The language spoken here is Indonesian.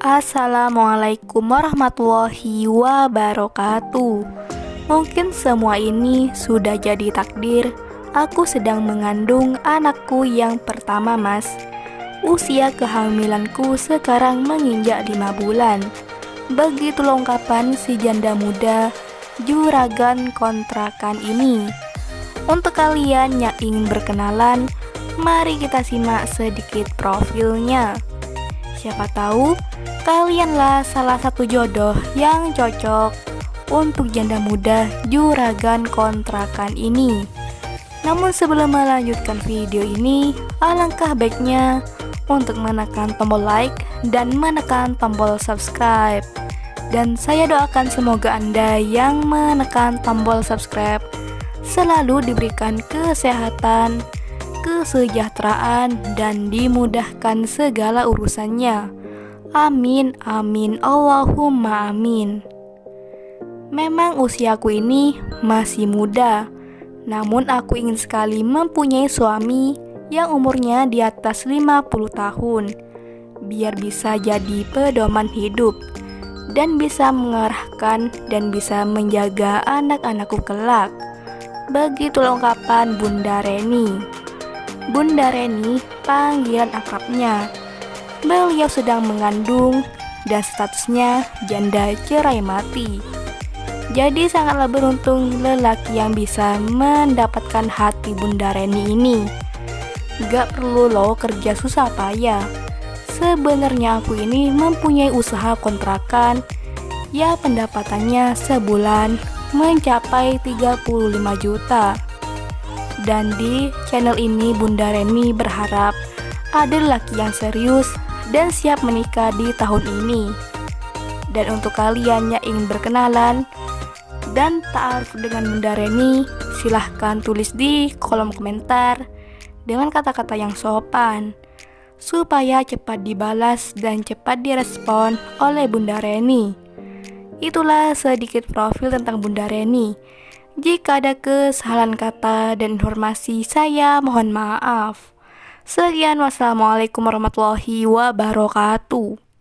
Assalamualaikum warahmatullahi wabarakatuh. Mungkin semua ini sudah jadi takdir. Aku sedang mengandung anakku yang pertama, Mas. Usia kehamilanku sekarang menginjak 5 bulan. Begitu lengkapan si janda muda juragan kontrakan ini. Untuk kalian yang ingin berkenalan, mari kita simak sedikit profilnya. Siapa tahu kalianlah salah satu jodoh yang cocok untuk janda muda juragan kontrakan ini. Namun sebelum melanjutkan video ini, alangkah baiknya untuk menekan tombol like dan menekan tombol subscribe. Dan saya doakan semoga Anda yang menekan tombol subscribe selalu diberikan kesehatan, kesejahteraan, dan dimudahkan segala urusannya. Amin, amin, Allahumma amin. Memang usiaku ini masih muda, namun aku ingin sekali mempunyai suami yang umurnya di atas 50 tahun, biar bisa jadi pedoman hidup dan bisa mengarahkan dan bisa menjaga anak-anakku kelak. Begitu ungkapan Bunda Reni. Bunda Reni panggilan akrabnya. Beliau sedang mengandung dan statusnya janda cerai mati. Jadi sangatlah beruntung lelaki yang bisa mendapatkan hati Bunda Reni ini. Gak perlu loh kerja susah payah. Sebenarnya aku ini mempunyai usaha kontrakan. Ya pendapatannya sebulan mencapai 35 juta. Dan di channel ini Bunda Reni berharap ada lelaki yang serius dan siap menikah di tahun ini. Dan untuk kalian yang ingin berkenalan dan ta'aruf dengan Bunda Reni, silahkan tulis di kolom komentar dengan kata-kata yang sopan supaya cepat dibalas dan cepat direspon oleh Bunda Reni. Itulah sedikit profil tentang Bunda Reni. Jika ada kesalahan kata dan informasi, saya mohon maaf. Sekian, wassalamualaikum warahmatullahi wabarakatuh.